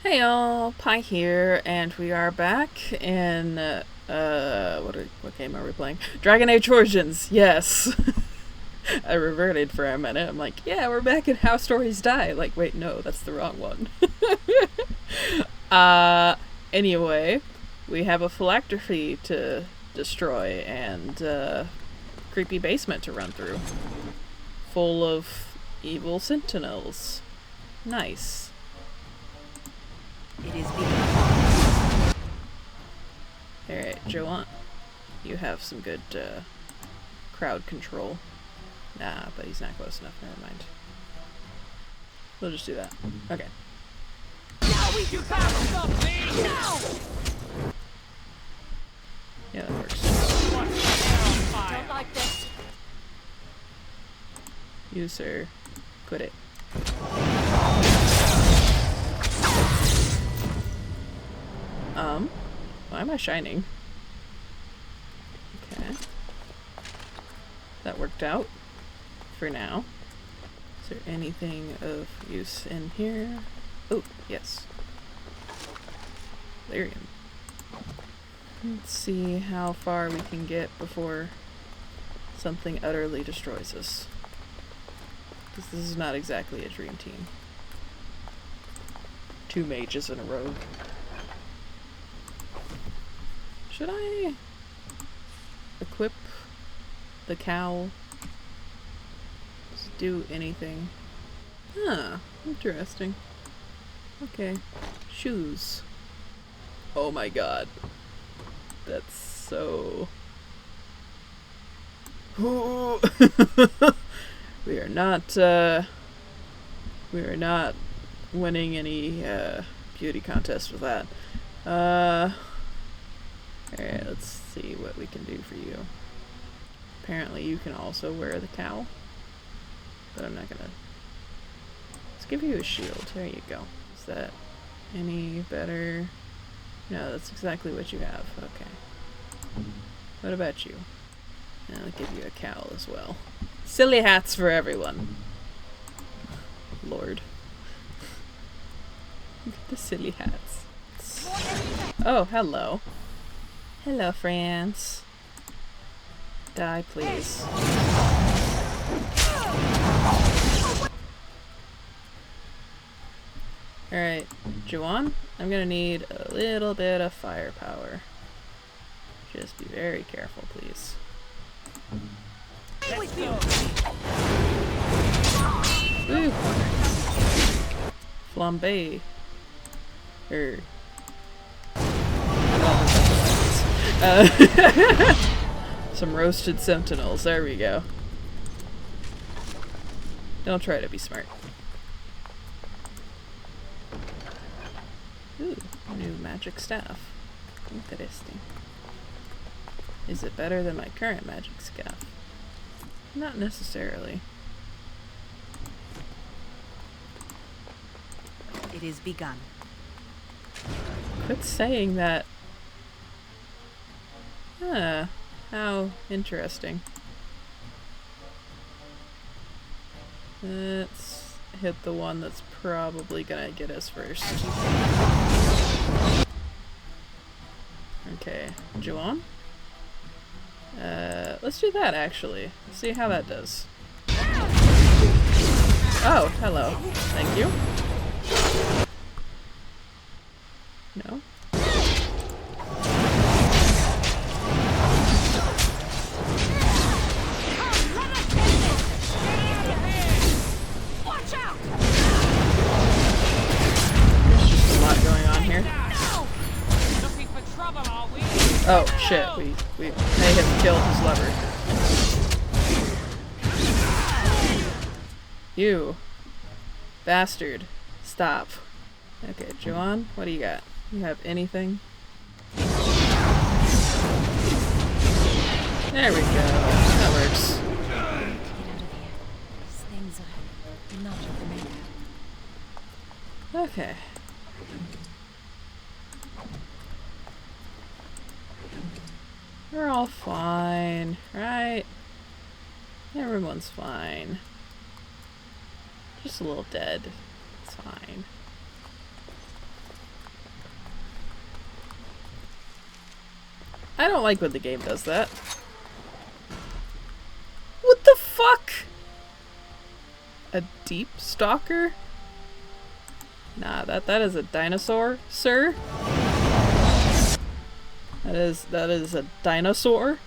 Hey y'all, Pi here, and we are back in, what game are we playing? Dragon Age Origins, yes! I reverted for a minute, I'm like, yeah, we're back in How Stories Die. Like, wait, no, that's the wrong one. uh, anyway, we have a phylactery to destroy, and, creepy basement to run through. Full of evil sentinels. Nice. It is begun. Alright, Joanne, you have some good crowd control. Nah, but he's not close enough, never mind. We'll just do that. Okay. Now we do battle something! No! Yeah, that works. Don't like this. You, sir. Quit it. Why am I shining? Okay. That worked out. For now. Is there anything of use in here? Oh, yes. Lyrium. Let's see how far we can get before something utterly destroys us. Because this is not exactly a dream team. 2 mages in a row. Should I equip the cowl? Just do anything? Huh, interesting. Okay. Shoes. Oh my god. That's so... Ooh. We are not winning any beauty contest with that. Alright, let's see what we can do for you. Apparently you can also wear the cowl. But I'm not gonna... Let's give you a shield. There you go. Is that any better? No, that's exactly what you have. Okay. What about you? And I'll give you a cowl as well. Silly hats for everyone. Lord. Look at the silly hats. Oh, hello. Hello, friends. Die, please. Alright, Joanne, I'm gonna need a little bit of firepower. Just be very careful, please. Ooh. Flambe. Some roasted sentinels. There we go. Don't try to be smart. Ooh, new magic staff. Interesting. Is it better than my current magic staff? Not necessarily. It is begun. Quit saying that. Huh. How interesting. Let's hit the one that's probably gonna get us first. Okay, Joanne? Let's do that actually. Let's see how that does. Oh, hello. Thank you. No? There's just a lot going on here. Oh shit, we may have killed his lover. You bastard. Stop. Okay, Joanne, what do you got? You have anything? There we go. That works. Get out of here. These things are not of the maker. Okay. We're all fine, right? Everyone's fine. Just a little dead. It's fine. I don't like when the game does that. What the fuck? A deep stalker? Nah, that is a dinosaur, sir. That is a dinosaur.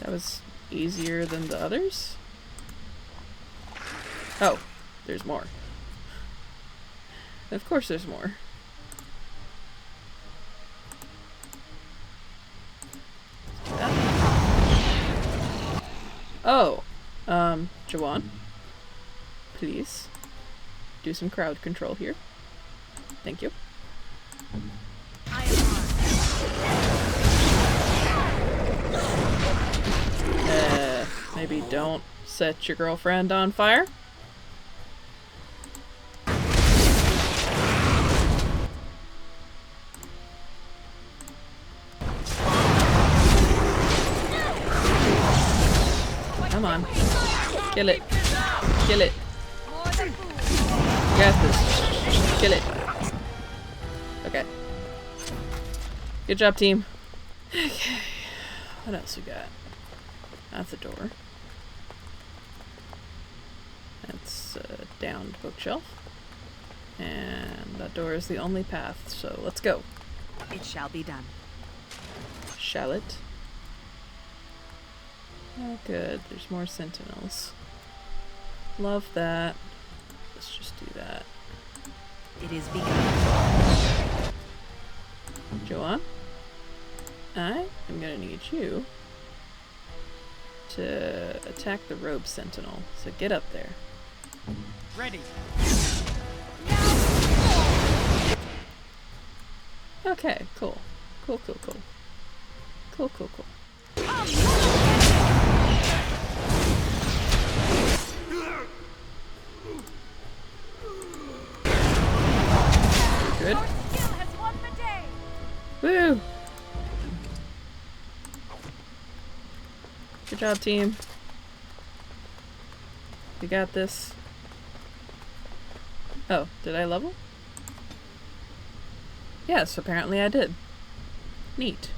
That was easier than the others. Oh, there's more. Of course there's more. Oh, Jawan, please do some crowd control here. Thank you. Maybe don't set your girlfriend on fire. Come on. Kill it. Kill it. You got this. Kill it. Okay. Good job, team. Okay. What else we got? That's a door. That's a downed bookshelf. And that door is the only path, so let's go. It shall be done. Shall it? Oh good, there's more sentinels. Love that. Let's just do that. It is begun. Joanne, I am gonna need you to attack the robe sentinel. So get up there. Ready. Okay, cool. Cool, cool, cool. Cool, cool, cool. Good. Woo! Good job, team. You got this. Oh, did I level? Yes, apparently I did. Neat.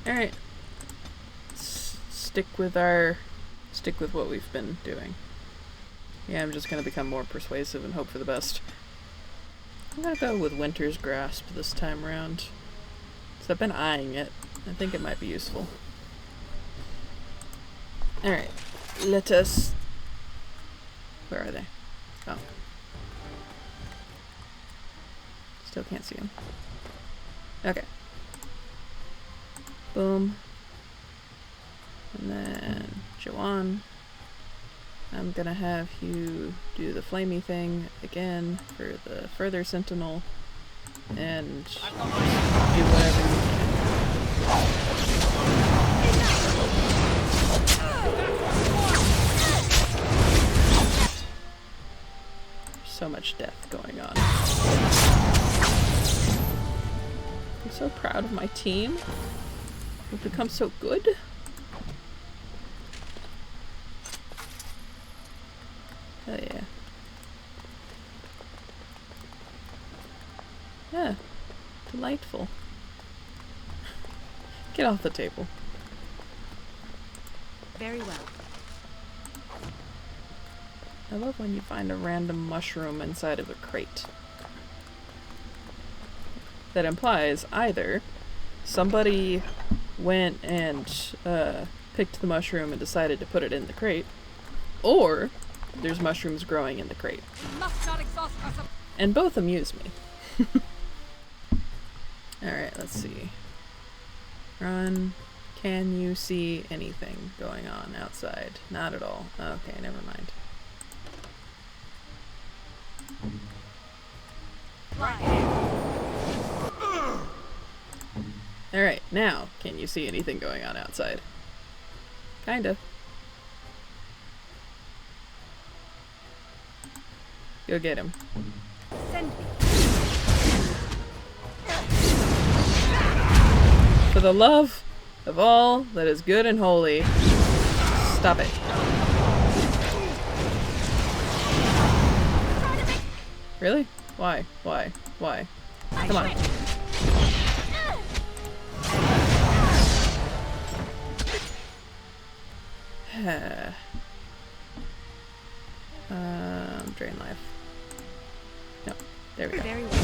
Alright. Stick with what we've been doing. Yeah, I'm just gonna become more persuasive and hope for the best. I'm gonna go with Winter's Grasp this time around. So I've been eyeing it. I think it might be useful. Alright. Let us... Where are they? Oh. Still can't see them. Okay. Boom. And then Joanne. I'm gonna have you do the flamey thing again for the further sentinel and do whatever you can. So much death going on. I'm so proud of my team. We've become so good. Hell yeah. Yeah. Delightful. Get off the table. Very well. I love when you find a random mushroom inside of a crate. That implies either somebody went and picked the mushroom and decided to put it in the crate, or there's mushrooms growing in the crate. And both amuse me. Alright, let's see. Run. Can you see anything going on outside? Not at all. Okay, never mind. Alright, now, can you see anything going on outside? Kinda. Go get him. Send me. For the love of all that is good and holy, stop it. Really? Why? Why? Why? Come on. Drain life. No. There we go. Very well.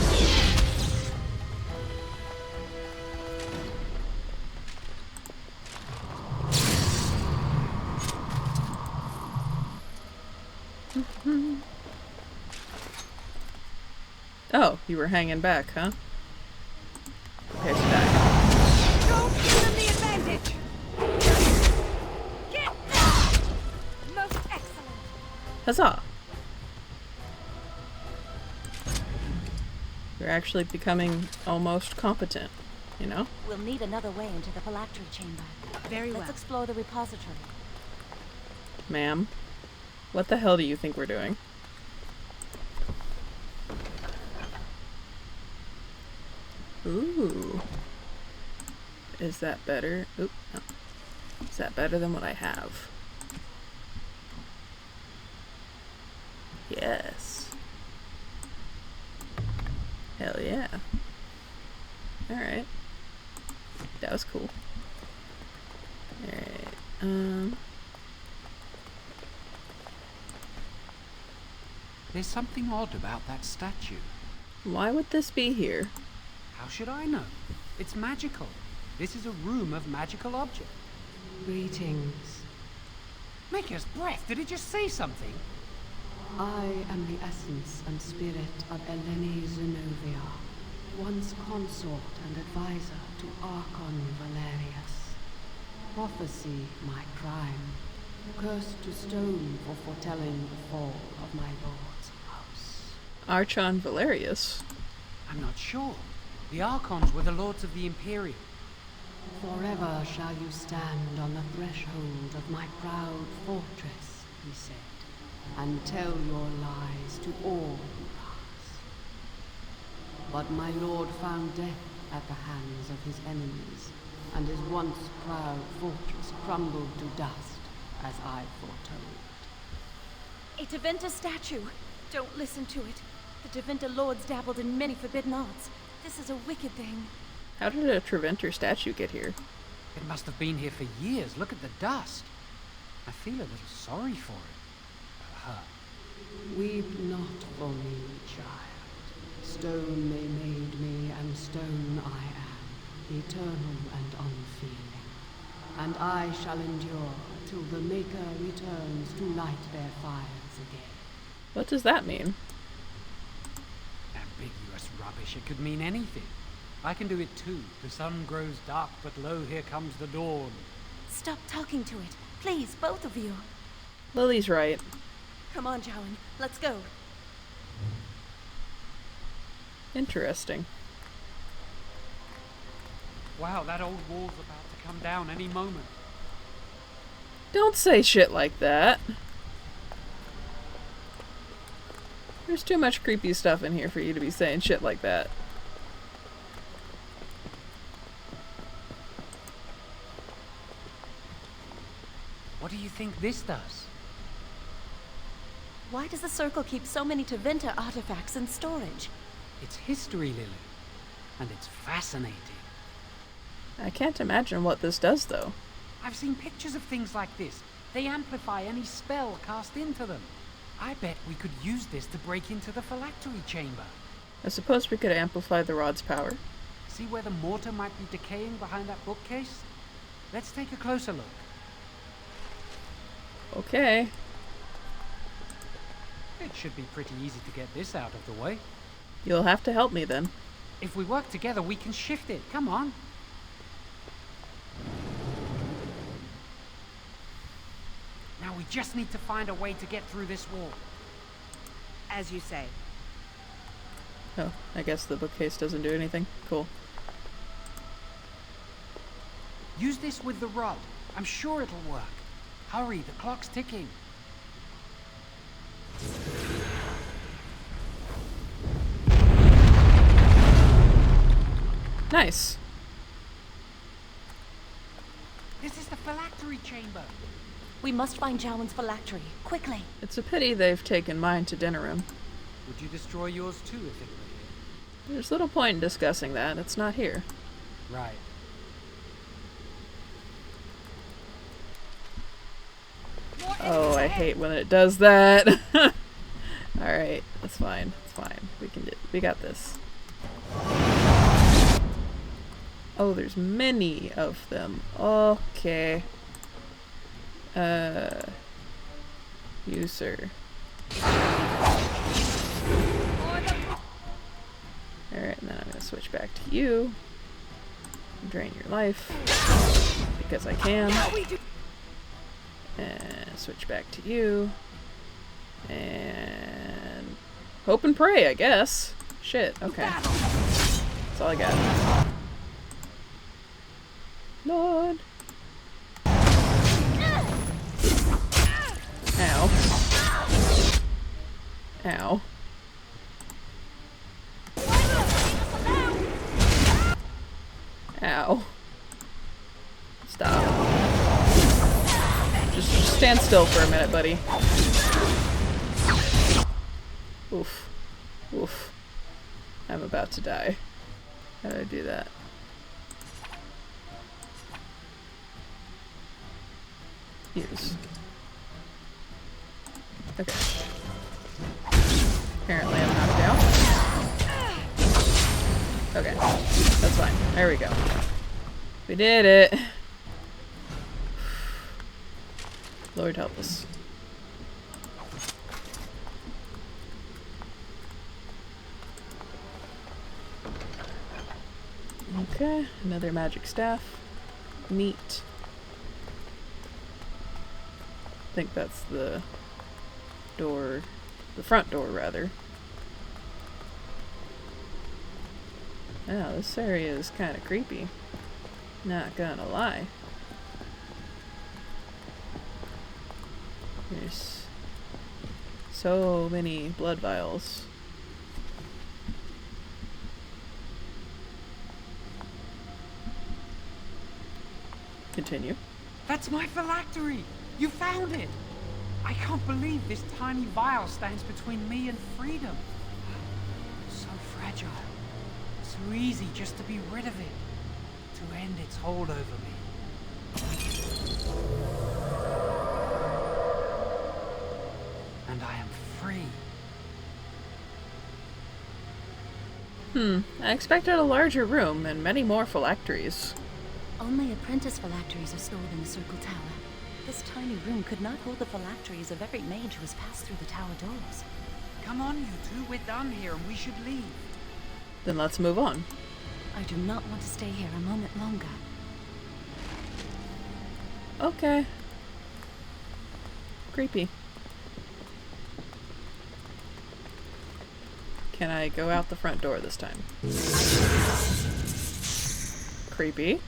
Oh, you were hanging back, huh? Prepare to die. Don't give them the advantage! Get most excellent! Huzzah! You're actually becoming almost competent, you know? We'll need another way into the phylactery chamber. Very well. Let's explore the repository. Ma'am, what the hell do you think we're doing? Ooh. Is that better? Oop, no. Is that better than what I have? Yes. Hell yeah. Alright. That was cool. Alright, There's something odd about that statue. why would this be here? How should I know? It's magical. This is a room of magical objects. Greetings. Maker's breath, did it just say something? I am the essence and spirit of Eleni Zenobia, once consort and advisor to Archon Valerius. Prophecy my crime, cursed to stone for foretelling the fall of my lord's house. Archon Valerius. I'm not sure. The Archons were the lords of the Imperium. Forever shall you stand on the threshold of my proud fortress, he said, and tell your lies to all who pass. But my lord found death at the hands of his enemies, and his once proud fortress crumbled to dust, as I foretold. A Teventa statue! Don't listen to it. The Teventa lords dabbled in many forbidden arts. This is a wicked thing. How did a Treventer statue get here? It must have been here for years. Look at the dust. I feel a little sorry for it. Her. Weep not for me, child. Stone they made me, and stone I am, eternal and unfeeling. And I shall endure till the Maker returns to light their fires again. What does that mean? Ambiguous rubbish. It could mean anything. I can do it too. The sun grows dark, but lo, here comes the dawn. Stop talking to it. Please, both of you. Lily's right. Come on, Jowan. Let's go. Interesting. Wow, that old wall's about to come down any moment. Don't say shit like that. There's too much creepy stuff in here for you to be saying shit like that. What do you think this does? Why does the Circle keep so many Teventa artifacts in storage? It's history, Lily. And it's fascinating. I can't imagine what this does, though. I've seen pictures of things like this. They amplify any spell cast into them. I bet we could use this to break into the phylactery chamber. I suppose we could amplify the rod's power. See where the mortar might be decaying behind that bookcase? Let's take a closer look. Okay. It should be pretty easy to get this out of the way. You'll have to help me then. If we work together, we can shift it. Come on. Now we just need to find a way to get through this wall. As you say. Oh, I guess the bookcase doesn't do anything. Cool. Use this with the rod. I'm sure it'll work. Hurry, the clock's ticking. Nice. This is the phylactery chamber. We must find Jowan's phylactery, quickly. It's a pity they've taken mine to dinner room. Would you destroy yours too if it were There's little point in discussing that. It's not here. here? Right. Oh, I hate when it does that. Alright, that's fine. It's fine. We got this. Oh, there's many of them. Okay. You, sir. Alright, and then I'm gonna switch back to you. Drain your life. Because I can. And switch back to you. And hope and pray, I guess. Shit, okay. That's all I got. Lord. Ow. Ow. Ow. Stop. Just stand still for a minute, buddy. Oof. Oof. I'm about to die. How do I do that? Use. Okay. Apparently I'm knocked out. Okay. That's fine. There we go. We did it. Lord help us. Okay, another magic staff. Neat. I think that's the door, the front door rather. Yeah, this area is kind of creepy. Not gonna lie. There's so many blood vials. Continue. That's my phylactery! You found it! I can't believe this tiny vial stands between me and freedom. So fragile. So easy just to be rid of it. To end its hold over me. And I am free. I expected a larger room and many more phylacteries. Only apprentice phylacteries are stored in the Circle Tower. This tiny room could not hold the phylacteries of every mage who has passed through the tower doors. Come on, you two. We're done here and we should leave. Then let's move on. I do not want to stay here a moment longer. Okay. Creepy. Can I go out the front door this time? Creepy.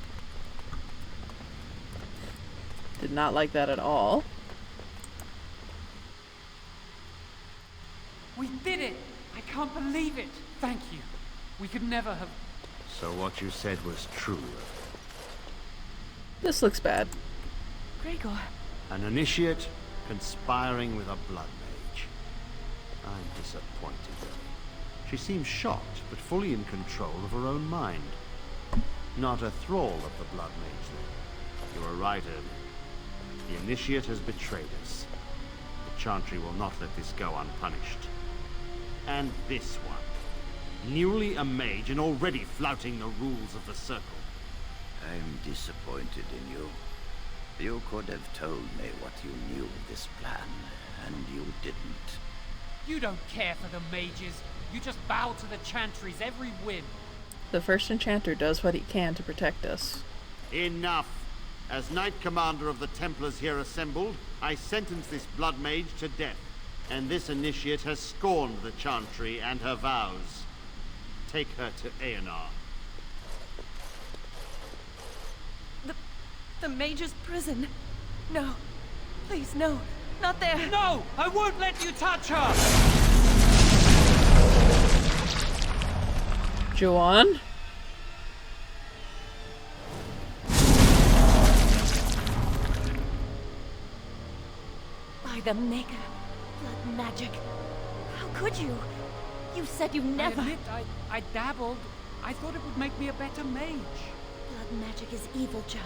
Did not like that at all. We did it! I can't believe it! Thank you. We could never have... So what you said was true. This looks bad. Gregor. An initiate conspiring with a blood mage. I'm disappointed. She seems shocked, but fully in control of her own mind. Not a thrall of the blood mage, then. You were right, Ernie. The initiate has betrayed us. The Chantry will not let this go unpunished. And this one. Newly a mage and already flouting the rules of the Circle. I'm disappointed in you. You could have told me what you knew of this plan, and you didn't. You don't care for the mages. You just bow to the Chantry's every whim. The first enchanter does what he can to protect us. Enough! As Knight Commander of the Templars here assembled, I sentence this blood mage to death. And this initiate has scorned the Chantry and her vows. Take her to Aenar. The mage's prison. No. Please, no. Not there. No! I won't let you touch her! Joanne? By the Maker. Blood magic. How could you? You said you I never... admit I dabbled. I thought it would make me a better mage. Blood magic is evil, Joan.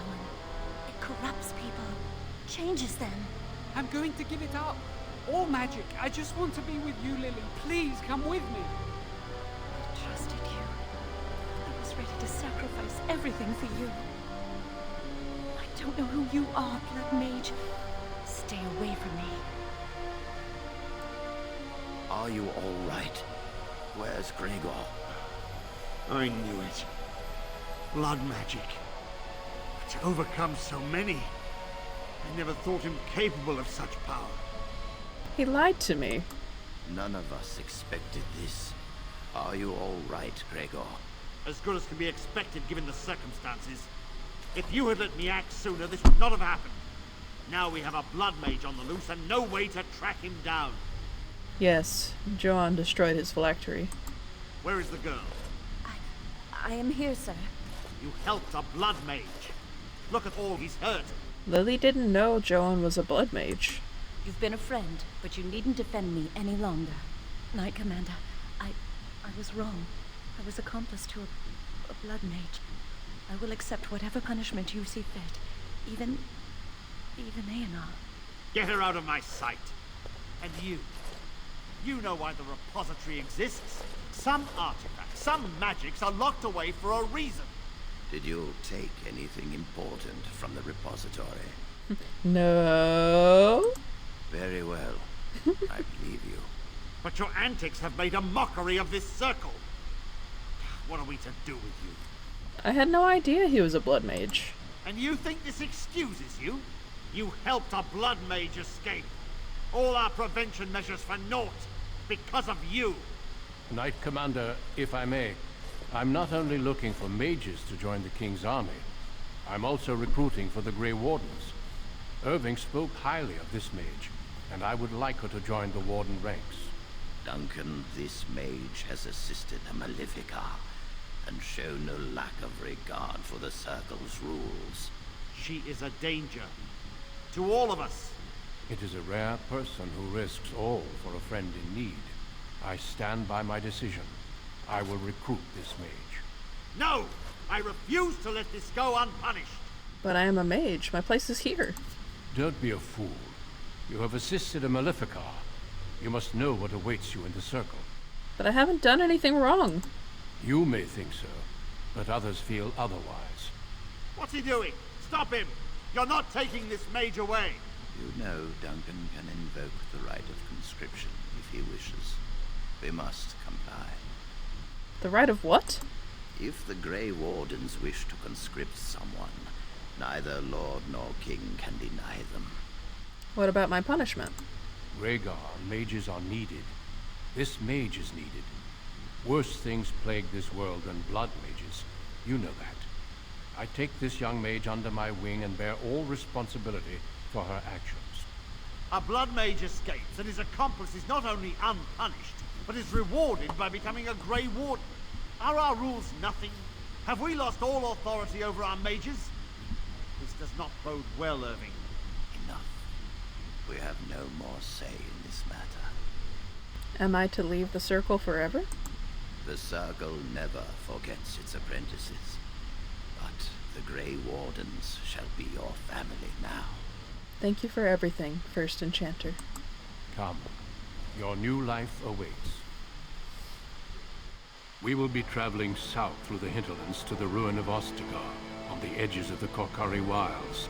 It corrupts people, changes them. I'm going to give it up. All magic. I just want to be with you, Lily. Please come with me. I trusted you. I was ready to sacrifice everything for you. I don't know who you are, Blood Mage. Stay away from me. Are you all right? Where's Gregor? I knew it. Blood magic. To overcome so many. I never thought him capable of such power. He lied to me. None of us expected this. Are you all right, Gregor? As good as can be expected given the circumstances. If you had let me act sooner, this would not have happened. Now we have a blood mage on the loose and no way to track him down. Yes, Joan destroyed his phylactery. Where is the girl? I am here, sir. You helped a blood mage. Look at all he's hurt. Lily didn't know Joan was a blood mage. You've been a friend, but you needn't defend me any longer. Knight Commander, I was wrong. I was accomplice to a blood mage. I will accept whatever punishment you see fit. Even Aenar. Get her out of my sight. And you know why the repository exists. Some artifacts, some magics are locked away for a reason. Did you take anything important from the repository? No. Very well. I believe you. But your antics have made a mockery of this circle. What are we to do with you? I had no idea he was a blood mage. And you think this excuses you? You helped a blood mage escape. All our prevention measures for naught. Because of you. Knight Commander, if I may, I'm not only looking for mages to join the King's army, I'm also recruiting for the Grey Wardens. Irving spoke highly of this mage, and I would like her to join the Warden ranks. Duncan, this mage has assisted a Malefica, and shown no lack of regard for the Circle's rules. She is a danger. To all of us. It is a rare person who risks all for a friend in need. I stand by my decision. I will recruit this mage. No! I refuse to let this go unpunished. But I am a mage. My place is here. Don't be a fool. You have assisted a Malefica. You must know what awaits you in the Circle. But I haven't done anything wrong. You may think so, but others feel otherwise. What's he doing? Stop him! You're not taking this mage away. You know Duncan can invoke the right of conscription if he wishes. We must comply. The right of what? If the Grey Wardens wish to conscript someone, neither Lord nor King can deny them. What about my punishment? Rhaegar, mages are needed. This mage is needed. Worse things plague this world than blood mages. You know that. I take this young mage under my wing and bear all responsibility for her actions. A blood mage escapes and his accomplice is not only unpunished, but is rewarded by becoming a Grey Warden. Are our rules nothing? Have we lost all authority over our mages? This does not bode well, Irving. Enough. We have no more say in this matter. Am I to leave the Circle forever? The Circle never forgets its apprentices. But the Grey Wardens shall be your family now. Thank you for everything, First Enchanter. Come. Your new life awaits. We will be traveling south through the hinterlands to the ruin of Ostagar, on the edges of the Korkari Wilds.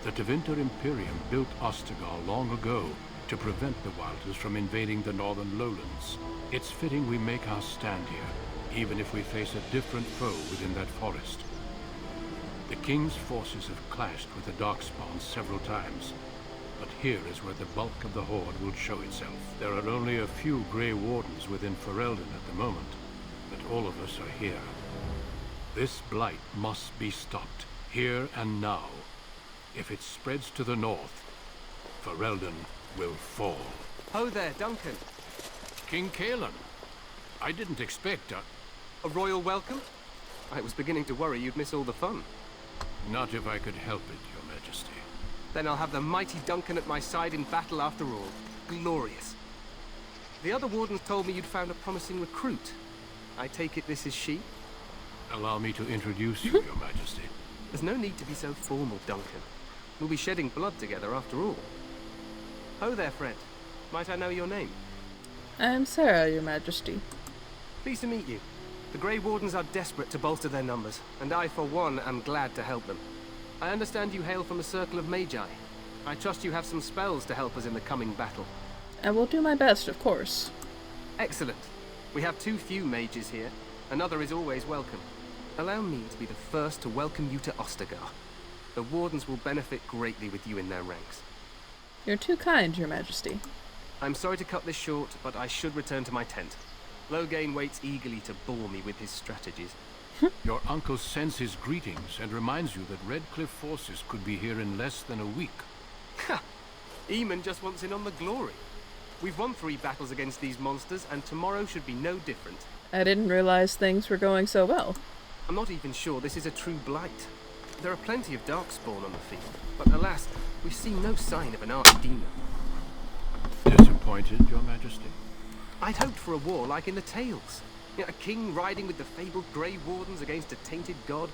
The Tevinter Imperium built Ostagar long ago to prevent the Wilders from invading the northern lowlands. It's fitting we make our stand here, even if we face a different foe within that forest. The King's forces have clashed with the Darkspawn several times, but here is where the bulk of the Horde will show itself. There are only a few Grey Wardens within Ferelden at the moment, but all of us are here. This blight must be stopped, here and now. If it spreads to the north, Ferelden will fall. Ho there, Duncan. King Kaelan, I didn't expect a royal welcome? I was beginning to worry you'd miss all the fun. Not if I could help it, Your Majesty. Then I'll have the mighty Duncan at my side in battle after all. Glorious. The other wardens told me you'd found a promising recruit. I take it this is she? Allow me to introduce you, Your Majesty. There's no need to be so formal, Duncan. We'll be shedding blood together after all. Ho there, friend. Might I know your name? I'm Sarah, Your Majesty. Pleased to meet you. The Grey Wardens are desperate to bolster their numbers, and I, for one, am glad to help them. I understand you hail from a circle of magi. I trust you have some spells to help us in the coming battle. I will do my best, of course. Excellent. We have too few mages here. Another is always welcome. Allow me to be the first to welcome you to Ostagar. The Wardens will benefit greatly with you in their ranks. You're too kind, Your Majesty. I'm sorry to cut this short, but I should return to my tent. Loghain waits eagerly to bore me with his strategies. Your uncle sends his greetings and reminds you that Redcliffe forces could be here in less than a week. Ha! Eamon just wants in on the glory. We've won 3 battles against these monsters, and tomorrow should be no different. I didn't realize things were going so well. I'm not even sure this is a true blight. There are plenty of darkspawn on the field, but alas, we've seen no sign of an archdemon. Disappointed, Your Majesty? I'd hoped for a war like in the tales. A king riding with the fabled Grey Wardens against a tainted god.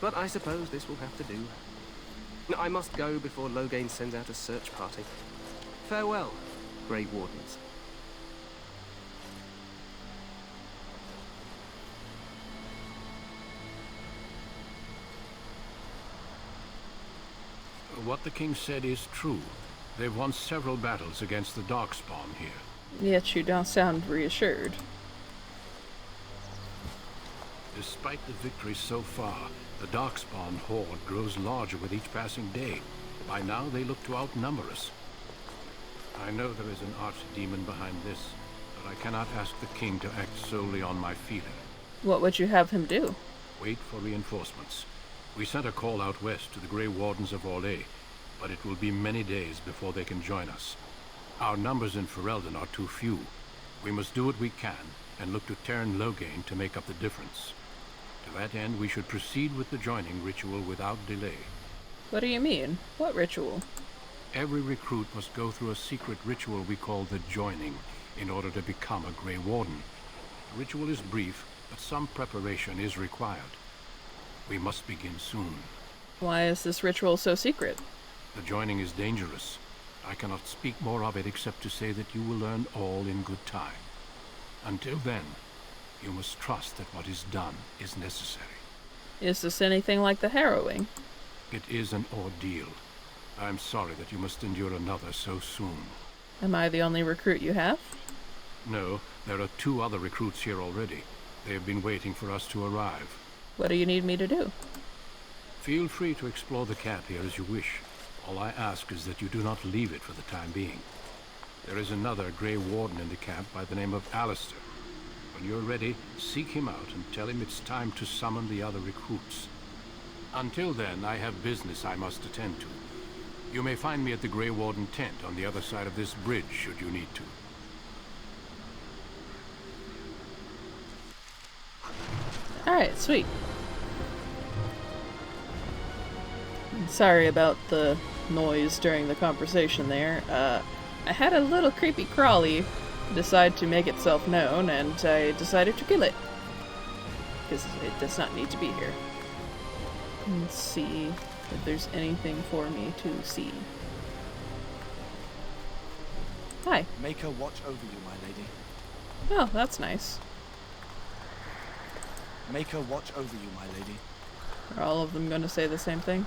But I suppose this will have to do. I must go before Loghain sends out a search party. Farewell, Grey Wardens. What the king said is true. They've won several battles against the Darkspawn here. Yet you don't sound reassured. Despite the victories so far, the Darkspawn horde grows larger with each passing day. By now, they look to outnumber us. I know there is an archdemon behind this, but I cannot ask the king to act solely on my feeling. What would you have him do? Wait for reinforcements. We sent a call out west to the Grey Wardens of Orlais, but it will be many days before they can join us. Our numbers in Ferelden are too few. We must do what we can, and look to Teyrn Loghain to make up the difference. To that end, we should proceed with the joining ritual without delay. What do you mean? What ritual? Every recruit must go through a secret ritual we call the joining, in order to become a Grey Warden. The ritual is brief, but some preparation is required. We must begin soon. Why is this ritual so secret? The joining is dangerous. I cannot speak more of it except to say that you will learn all in good time. Until then, you must trust that what is done is necessary. Is this anything like the harrowing? It is an ordeal. I am sorry that you must endure another so soon. Am I the only recruit you have? No, there are 2 other recruits here already. They have been waiting for us to arrive. What do you need me to do? Feel free to explore the camp here as you wish. All I ask is that you do not leave it for the time being. There is another Grey Warden in the camp by the name of Alistair. When you're ready, seek him out and tell him it's time to summon the other recruits. Until then, I have business I must attend to. You may find me at the Grey Warden tent on the other side of this bridge, should you need to. Alright, sweet. Sorry about the noise during the conversation there. I had a little creepy crawly decide to make itself known, and I decided to kill it. Because it does not need to be here. Let's see if there's anything for me to see. Hi. Make her watch over you, my lady. Oh, that's nice. Make her watch over you, my lady. Are all of them going to say the same thing?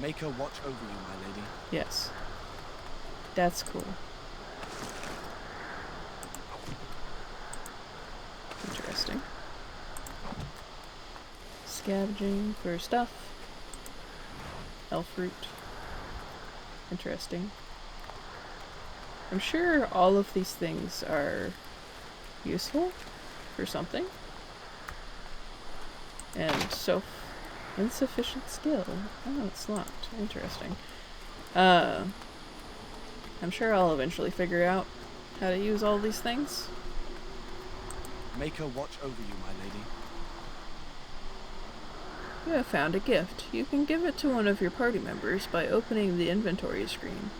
Make her watch over you, my lady. Yes. That's cool. Interesting. Scavenging for stuff. Elf root. Interesting. I'm sure all of these things are useful for something. And so insufficient skill. Oh, it's not. Interesting. I'm sure I'll eventually figure out how to use all these things. Make her watch over you, my lady. You have found a gift. You can give it to one of your party members by opening the inventory screen.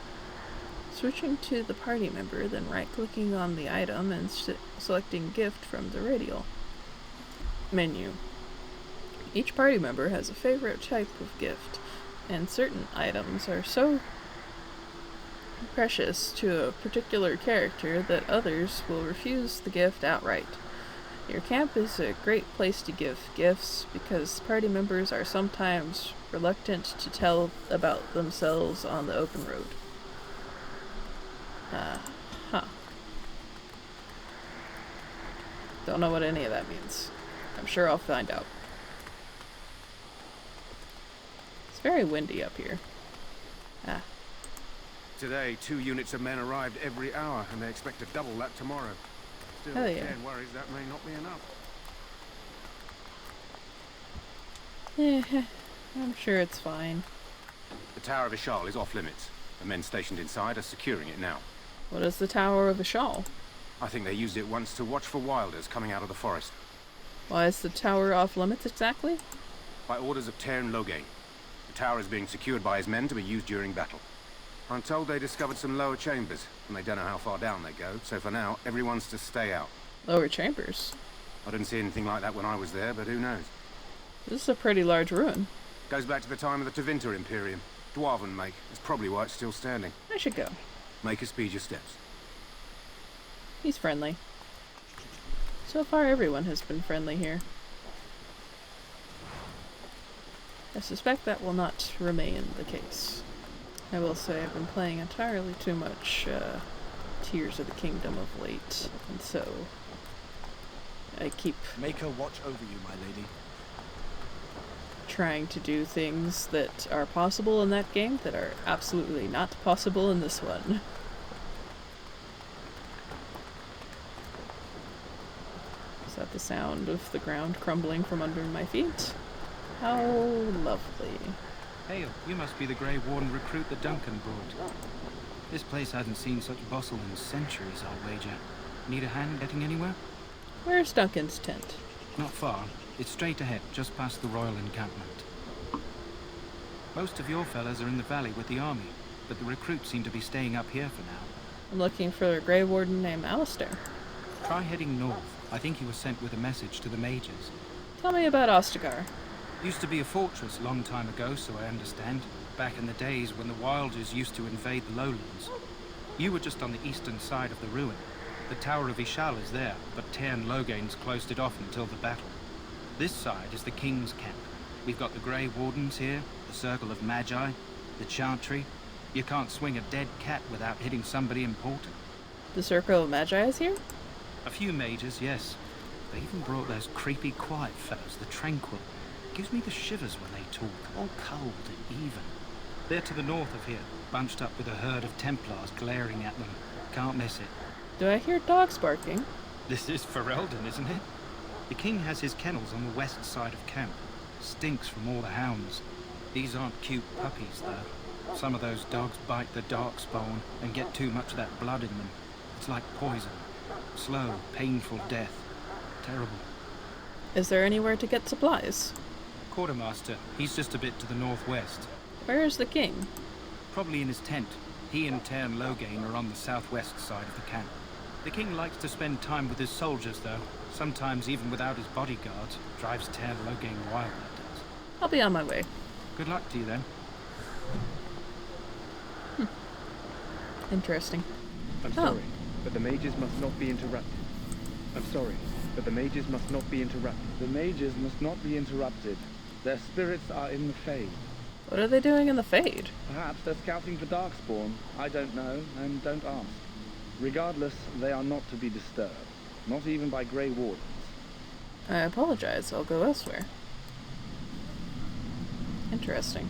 Switching to the party member, then right-clicking on the item and selecting gift from the radial menu. Each party member has a favorite type of gift, and certain items are so precious to a particular character that others will refuse the gift outright. Your camp is a great place to give gifts because party members are sometimes reluctant to tell about themselves on the open road. Don't know what any of that means. I'm sure I'll find out. It's very windy up here. Today, 2 units of men arrived every hour, and they expect to double that tomorrow. Still, Hell yeah. Ken worries that may not be enough. I'm sure it's fine. The Tower of Ishal is off limits. The men stationed inside are securing it now. What is the Tower of Ishal? I think they used it once to watch for wilders coming out of the forest. Why is the tower off limits exactly? By orders of Tern Logain. The tower is being secured by his men to be used during battle. I'm told they discovered some lower chambers, and they don't know how far down they go, so for now, everyone's to stay out. Lower chambers? I didn't see anything like that when I was there, but who knows? This is a pretty large ruin. Goes back to the time of the Tevinter Imperium. Dwarven make. It's probably why it's still standing. I should go. Make a speed your steps. He's friendly. So far, everyone has been friendly here. I suspect that will not remain the case. I will say I've been playing entirely too much Tears of the Kingdom of late, and so I keep Make her watch over you, my lady. trying to do things that are possible in that game that are absolutely not possible in this one. Is that the sound of the ground crumbling from under my feet? How lovely. Hail, you must be the Grey Warden recruit that Duncan brought. This place hasn't seen such bustle in centuries, I'll wager. Need a hand getting anywhere? Where's Duncan's tent? Not far. It's straight ahead, just past the royal encampment. Most of your fellas are in the valley with the army, but the recruits seem to be staying up here for now. I'm looking for a Grey Warden named Alistair. Try heading north. I think he was sent with a message to the mages. Tell me about Ostagar. Used to be a fortress long time ago, so I understand. Back in the days when the Wilders used to invade the lowlands. You were just on the eastern side of the ruin. The Tower of Ishal is there, but Tern Logain's closed it off until the battle. This side is the King's camp. We've got the Grey Wardens here, the Circle of Magi, the Chantry. You can't swing a dead cat without hitting somebody important. The Circle of Magi is here? A few mages, yes. They even brought those creepy quiet fellows, the Tranquil. Gives me the shivers when they talk, all cold and even. They're to the north of here, bunched up with a herd of Templars glaring at them. Can't miss it. Do I hear dogs barking? This is Ferelden, isn't it? The king has his kennels on the west side of camp. Stinks from all the hounds. These aren't cute puppies, though. Some of those dogs bite the darkspawn and get too much of that blood in them. It's like poison. Slow, painful death. Terrible. Is there anywhere to get supplies? Quartermaster, he's just a bit to the northwest. Where is the king? Probably in his tent. He and Tern Logain are on the southwest side of the camp. The king likes to spend time with his soldiers, though. Sometimes even without his bodyguards. Drives Tern Logain wild, that does. I'll be on my way. Good luck to you, then. Interesting. I'm sorry, but the mages must not be interrupted. I'm sorry, but the mages must not be interrupted. The mages must not be interrupted. Their spirits are in the Fade. What are they doing in the Fade? Perhaps they're scouting for Darkspawn. I don't know, and don't ask. Regardless, they are not to be disturbed. Not even by Grey Wardens. I apologize. I'll go elsewhere. Interesting.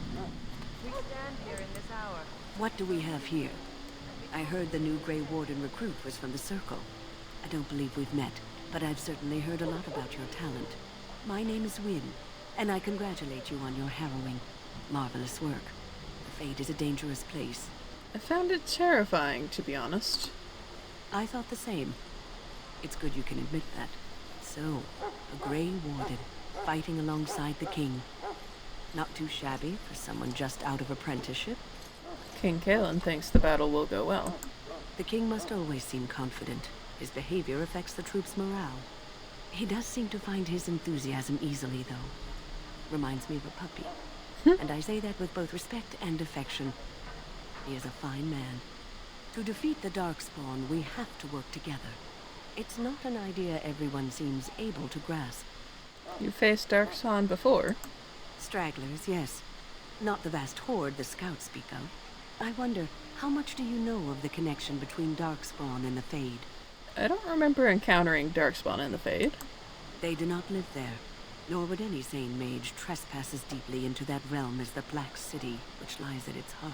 We stand here in this hour. What do we have here? I heard the new Grey Warden recruit was from the Circle. I don't believe we've met, but I've certainly heard a lot about your talent. My name is Whim, and I congratulate you on your harrowing, marvelous work. The Fade is a dangerous place. I found it terrifying, to be honest. I thought the same. It's good you can admit that. So, a Grey Warden, fighting alongside the King. Not too shabby for someone just out of apprenticeship. King Kalen thinks the battle will go well. The king must always seem confident. His behavior affects the troops' morale. He does seem to find his enthusiasm easily, though. Reminds me of a puppy. And I say that with both respect and affection. He is a fine man. To defeat the Darkspawn, we have to work together. It's not an idea everyone seems able to grasp. You faced Darkspawn before? Stragglers, yes. Not the vast horde the scouts speak of. I wonder, how much do you know of the connection between Darkspawn and the Fade? I don't remember encountering Darkspawn in the Fade. They do not live there, nor would any sane mage trespass as deeply into that realm as the Black City, which lies at its heart.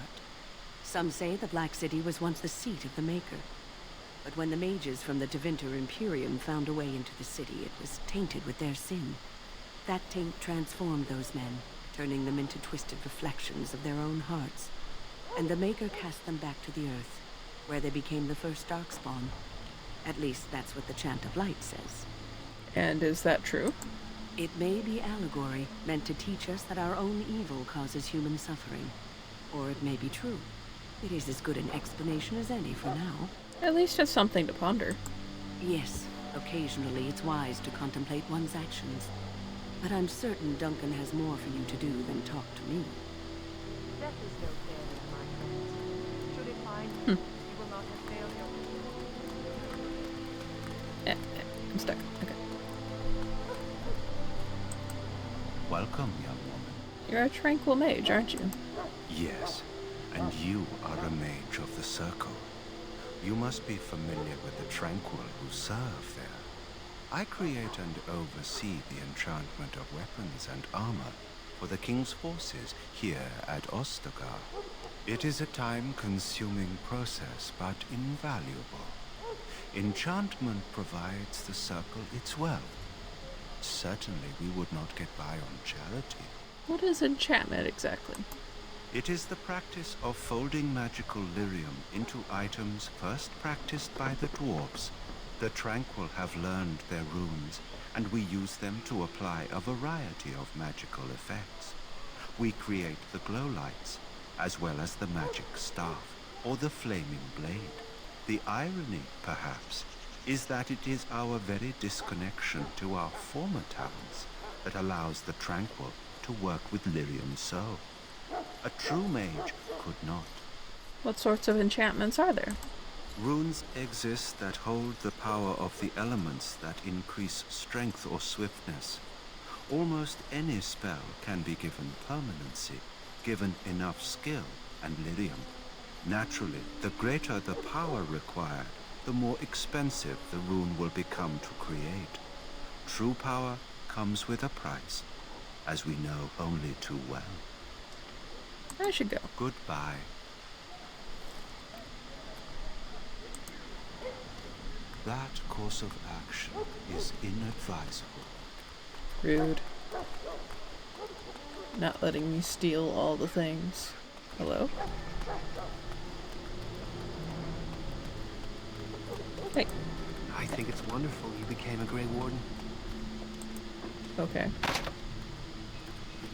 Some say the Black City was once the seat of the Maker. But when the mages from the Tevinter Imperium found a way into the city, it was tainted with their sin. That taint transformed those men, turning them into twisted reflections of their own hearts. And the Maker cast them back to the Earth, where they became the first Darkspawn. At least that's what the Chant of Light says. And is that true? It may be allegory, meant to teach us that our own evil causes human suffering. Or it may be true. It is as good an explanation as any for now. At least it's something to ponder. Yes, occasionally it's wise to contemplate one's actions. But I'm certain Duncan has more for you to do than talk to me. Death is no failure, my friend. Should it find you, you will not have failed your... I'm stuck. Okay. Welcome, young woman. You're a tranquil mage, aren't you? Yes, and you are a mage of the Circle. You must be familiar with the Tranquil who serve there. I create and oversee the enchantment of weapons and armor for the King's forces here at Ostagar. It is a time-consuming process, but invaluable. Enchantment provides the Circle its wealth. Certainly we would not get by on charity. What is enchantment exactly? It is the practice of folding magical lyrium into items first practiced by the dwarves. The Tranquil have learned their runes, and we use them to apply a variety of magical effects. We create the glow lights, as well as the magic staff, or the flaming blade. The irony, perhaps, is that it is our very disconnection to our former talents that allows the Tranquil to work with lyrium so. A true mage could not. What sorts of enchantments are there? Runes exist that hold the power of the elements that increase strength or swiftness. Almost any spell can be given permanency, given enough skill and lyrium. Naturally, the greater the power required, the more expensive the rune will become to create. True power comes with a price, as we know only too well. I should go. Goodbye. That course of action is inadvisable. Rude. Not letting me steal all the things. Hello? Hey. I think it's wonderful you became a Grey Warden. Okay.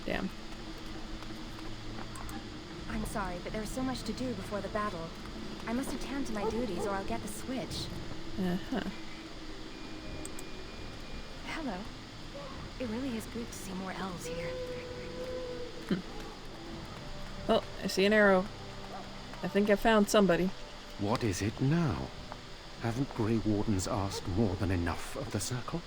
Damn. I'm sorry, but there's so much to do before the battle. I must attend to my duties or I'll get the switch. Uh-huh. Hello. It really is good to see more elves here. Oh, I see an arrow. I think I found somebody. What is it now? Haven't Grey Wardens asked more than enough of the Circle?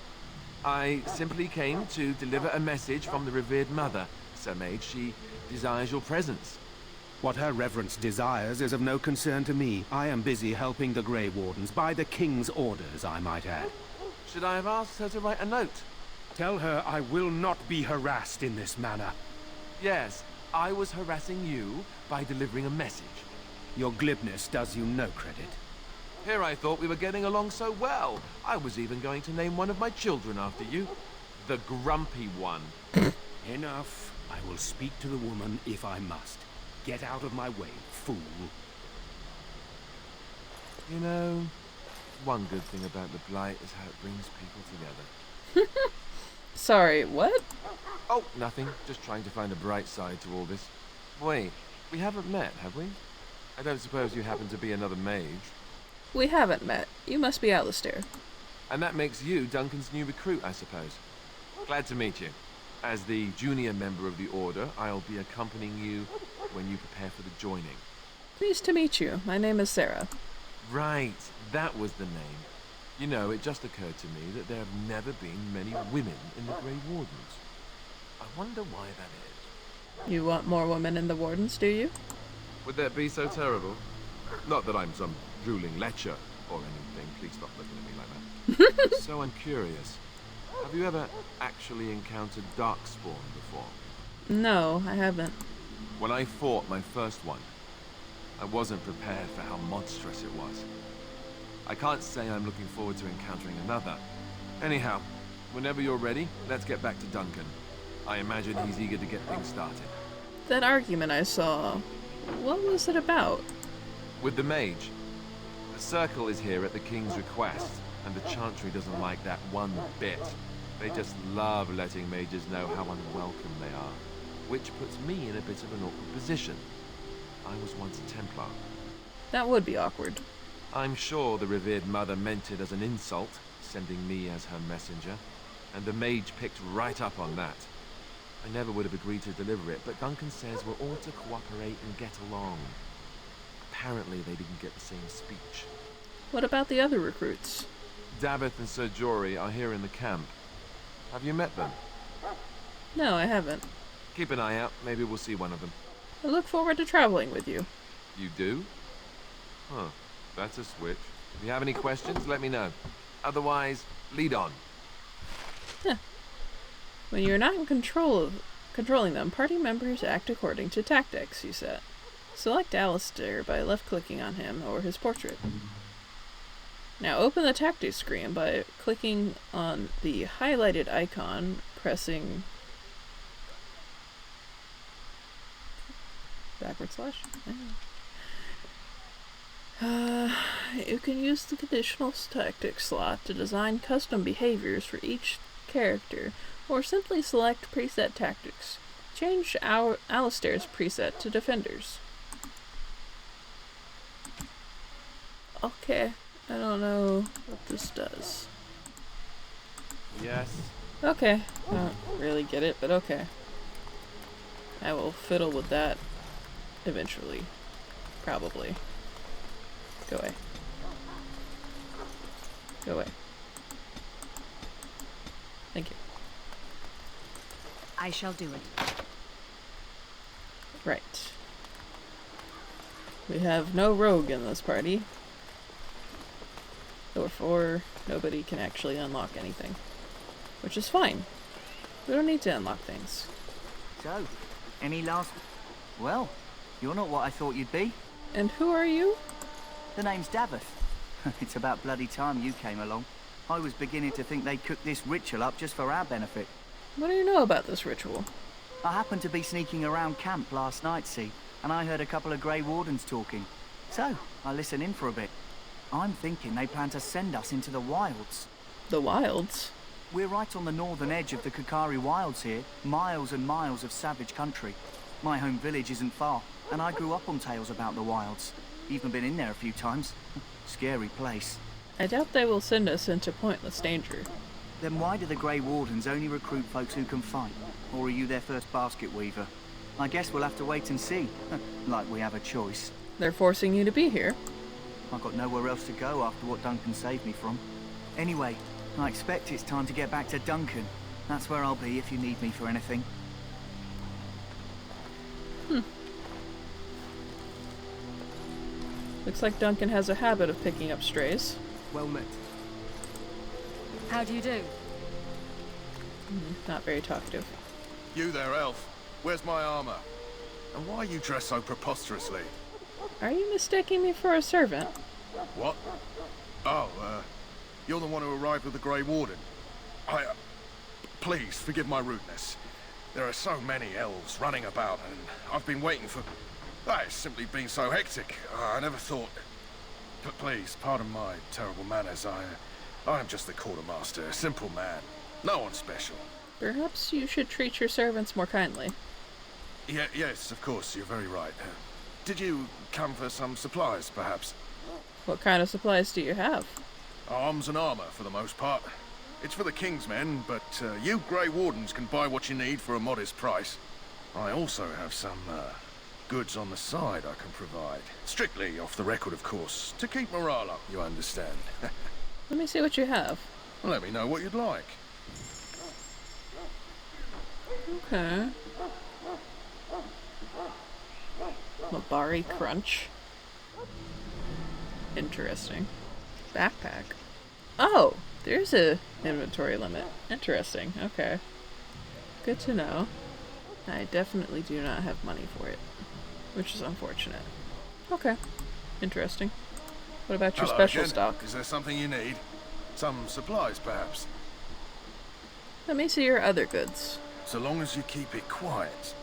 I simply came to deliver a message from the revered mother, Sir Mage. She desires your presence. What her reverence desires is of no concern to me. I am busy helping the Grey Wardens, by the King's orders, I might add. Should I have asked her to write a note? Tell her I will not be harassed in this manner. Yes, I was harassing you by delivering a message. Your glibness does you no credit. Here I thought we were getting along so well. I was even going to name one of my children after you. The Grumpy One. Enough. I will speak to the woman if I must. Get out of my way, fool. You know, one good thing about the Blight is how it brings people together. Sorry, what? Oh, nothing. Just trying to find a bright side to all this. Wait, we haven't met, have we? I don't suppose you happen to be another mage? We haven't met. You must be Alistair. And that makes you Duncan's new recruit, I suppose. Glad to meet you. As the junior member of the Order, I'll be accompanying you when you prepare for the joining. Pleased to meet you. My name is Sarah. Right, that was the name. You know, it just occurred to me that there have never been many women in the Grey Wardens. I wonder why that is. You want more women in the Wardens, do you? Would that be so terrible? Not that I'm some drooling lecher or anything. Please stop looking at me like that. So I'm curious. Have you ever actually encountered Darkspawn before? No, I haven't. When I fought my first one, I wasn't prepared for how monstrous it was. I can't say I'm looking forward to encountering another. Anyhow, whenever you're ready, let's get back to Duncan. I imagine he's eager to get things started. That argument I saw, what was it about? With the mage. The Circle is here at the King's request, and the Chantry doesn't like that one bit. They just love letting mages know how unwelcome they are, which puts me in a bit of an awkward position. I was once a Templar. That would be awkward. I'm sure the revered mother meant it as an insult, sending me as her messenger, and the mage picked right up on that. I never would have agreed to deliver it, but Duncan says we're all to cooperate and get along. Apparently they didn't get the same speech. What about the other recruits? Davith and Sir Jory are here in the camp. Have you met them? No, I haven't. Keep an eye out. Maybe we'll see one of them. I look forward to traveling with you. You do? Huh. That's a switch. If you have any questions, let me know. Otherwise, lead on. Huh. When you're not in controlling them, party members act according to tactics, you said. Select Alistair by left-clicking on him or his portrait. Now open the tactics screen by clicking on the highlighted icon, pressing backward slash. You can use the conditional tactics slot to design custom behaviors for each character, or simply select preset tactics. Change Alistair's preset to Defenders. Okay, I don't know what this does. Yes. Okay, I don't really get it, but okay. I will fiddle with that eventually. Probably. Go away. Go away. Thank you. I shall do it. Right. We have no rogue in this party. Therefore, nobody can actually unlock anything. Which is fine. We don't need to unlock things. So, any last... Well, you're not what I thought you'd be. And who are you? The name's Davith. It's about bloody time you came along. I was beginning to think they'd cooked this ritual up just for our benefit. What do you know about this ritual? I happened to be sneaking around camp last night, see, and I heard a couple of Grey Wardens talking. So, I listened in for a bit. I'm thinking they plan to send us into the wilds. The wilds? We're right on the northern edge of the Kokari Wilds here, miles and miles of savage country. My home village isn't far, and I grew up on tales about the wilds. Even been in there a few times. Scary place. I doubt they will send us into pointless danger. Then why do the Grey Wardens only recruit folks who can fight? Or are you their first basket weaver? I guess we'll have to wait and see. Like we have a choice. They're forcing you to be here. I've got nowhere else to go after what Duncan saved me from. Anyway, I expect it's time to get back to Duncan. That's where I'll be if you need me for anything. Looks like Duncan has a habit of picking up strays. Well met. How do you do? Not very talkative. You there, elf. Where's my armor? And why are you dressed so preposterously? Are you mistaking me for a servant? What? Oh, you're the one who arrived with the Grey Warden. Please, forgive my rudeness. There are so many elves running about, and I've been waiting for... It's simply been so hectic. I never thought... But please, pardon my terrible manners. I'm just the quartermaster, a simple man. No one special. Perhaps you should treat your servants more kindly. Yes, of course, you're very right. Did you come for some supplies, perhaps? What kind of supplies do you have? Arms and armor, for the most part. It's for the King's men, but you Grey Wardens can buy what you need for a modest price. I also have some goods on the side I can provide. Strictly off the record, of course, to keep morale up, you understand. Let me see what you have. Let me know what you'd like. Okay. Mabari Crunch. Interesting. Backpack. Oh! There's a inventory limit. Interesting. Okay. Good to know. I definitely do not have money for it, which is unfortunate. Okay. Interesting. What about your Hello special again. stock? Is there something you need? Some supplies, perhaps? Let me see your other goods. So long as you keep it quiet.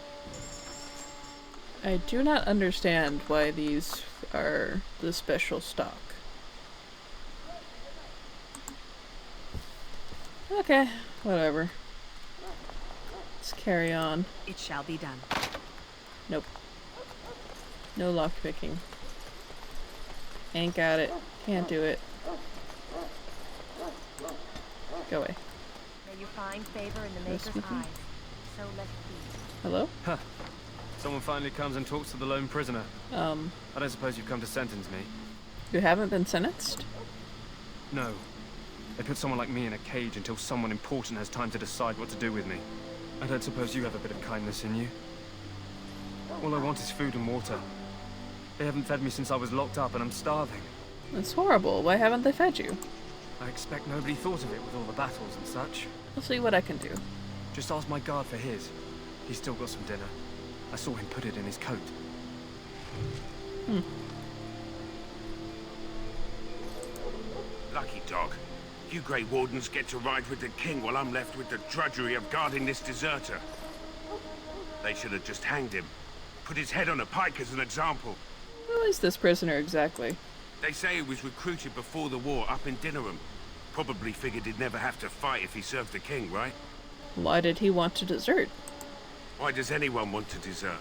I do not understand why these are the special stock. Okay, whatever. Let's carry on. It shall be done. Nope. No lockpicking. Ain't got it. Can't do it. Go away. May you find favor in the Maker's eyes. So let it be. Hello? Huh. Someone finally comes and talks to the lone prisoner. I don't suppose you've come to sentence me. You haven't been sentenced? No. They put someone like me in a cage until someone important has time to decide what to do with me. I don't suppose you have a bit of kindness in you. All I want is food and water. They haven't fed me since I was locked up and I'm starving. That's horrible. Why haven't they fed you? I expect nobody thought of it with all the battles and such. I'll see what I can do. Just ask my guard for his. He's still got some dinner. I saw him put it in his coat. Lucky dog. You Grey Wardens get to ride with the king while I'm left with the drudgery of guarding this deserter. They should have just hanged him. Put his head on a pike as an example. Who is this prisoner exactly? They say he was recruited before the war up in Dinnerham. Probably figured he'd never have to fight if he served the king, right? Why did he want to desert? Why does anyone want to desert?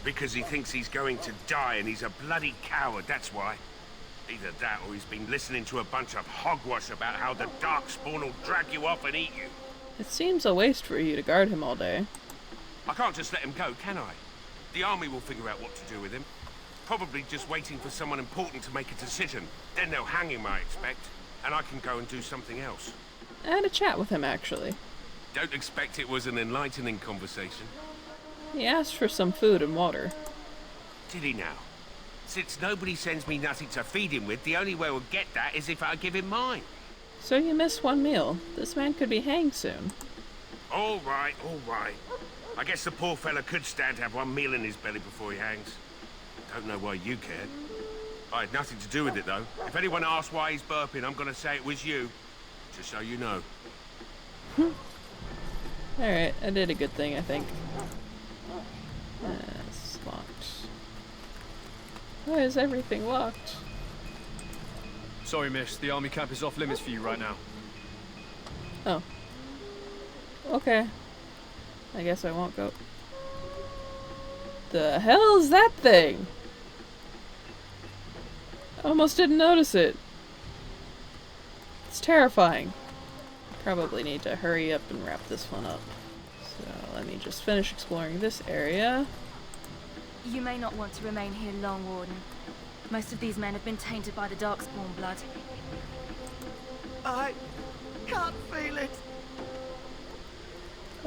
Because he thinks he's going to die and he's a bloody coward, that's why. Either that or he's been listening to a bunch of hogwash about how the Darkspawn will drag you off and eat you. It seems a waste for you to guard him all day. I can't just let him go, can I? The army will figure out what to do with him. Probably just waiting for someone important to make a decision. Then they'll hang him, I expect. And I can go and do something else. I had a chat with him, actually. Don't expect it was an enlightening conversation. He asked for some food and water. Did he now? Since nobody sends me nothing to feed him with, the only way we'll get that is if I give him mine. So you missed one meal. This man could be hanged soon. All right, all right. I guess the poor fella could stand to have one meal in his belly before he hangs. Don't know why you cared. I had nothing to do with it, though. If anyone asks why he's burping, I'm gonna say it was you. Just so you know. Alright, I did a good thing, I think. It's locked. Why is everything locked? Sorry, miss. The army camp is off limits for you right now. Oh. Okay. I guess I won't go. The hell is that thing? I almost didn't notice it. It's terrifying. Probably need to hurry up and wrap this one up. So let me just finish exploring this area. You may not want to remain here long, Warden. Most of these men have been tainted by the Darkspawn blood. I can't feel it.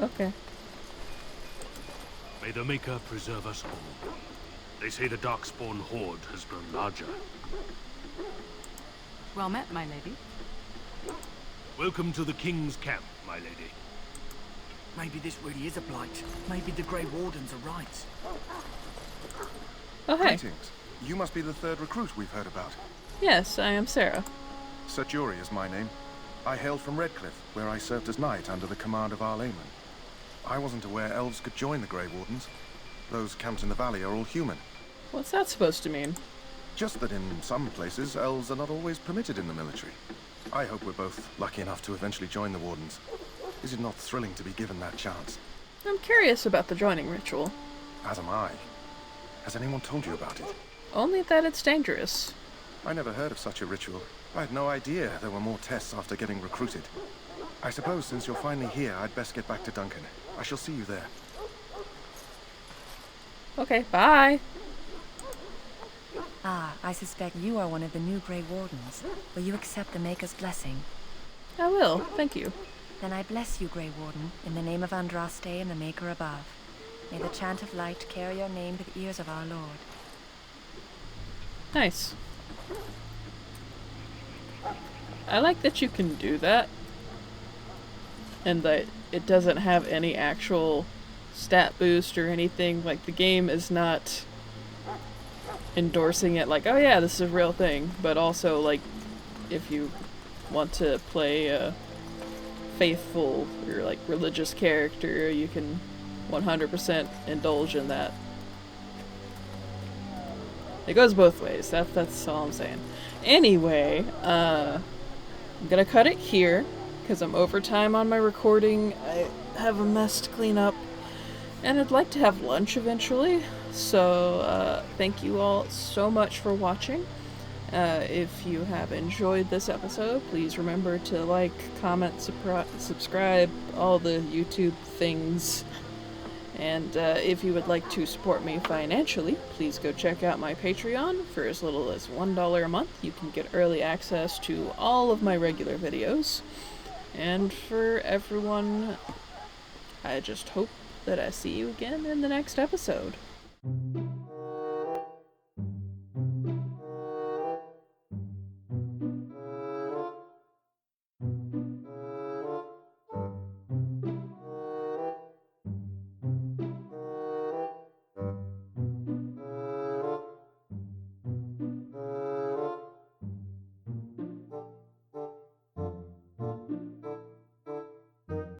Okay. May the Maker preserve us all. They say the Darkspawn horde has grown larger. Well met, my lady. Welcome to the King's camp, my lady. Maybe this really is a blight. Maybe the Grey Wardens are right. Oh, hey. Greetings. You must be the third recruit we've heard about. Yes, I am Sarah. Sir Jury is my name. I hail from Redcliffe, where I served as knight under the command of Arl Eamon. I wasn't aware elves could join the Grey Wardens. Those camped in the valley are all human. What's that supposed to mean? Just that in some places, elves are not always permitted in the military. I hope we're both lucky enough to eventually join the Wardens. Is it not thrilling to be given that chance? I'm curious about the joining ritual. As am I. Has anyone told you about it? Only that it's dangerous. I never heard of such a ritual. I had no idea there were more tests after getting recruited. I suppose since you're finally here, I'd best get back to Duncan. I shall see you there. Okay, bye. Ah, I suspect you are one of the new Grey Wardens. Will you accept the Maker's blessing? I will, thank you. Then I bless you, Grey Warden, in the name of Andraste and the Maker above. May the chant of light carry your name to the ears of our Lord. Nice. I like that you can do that. And that it doesn't have any actual stat boost or anything. Like, the game is not endorsing it like, oh yeah, this is a real thing. But also, like, if you want to play a faithful or, like, religious character, you can 100% indulge in that. It goes both ways. That's all I'm saying. Anyway, I'm gonna cut it here, because I'm over time on my recording. I have a mess to clean up, and I'd like to have lunch eventually. So, thank you all so much for watching. If you have enjoyed this episode, please remember to like, comment, subscribe, all the YouTube things. And if you would like to support me financially, please go check out my Patreon. For as little as $1 a month, you can get early access to all of my regular videos. And for everyone, I just hope that I see you again in the next episode.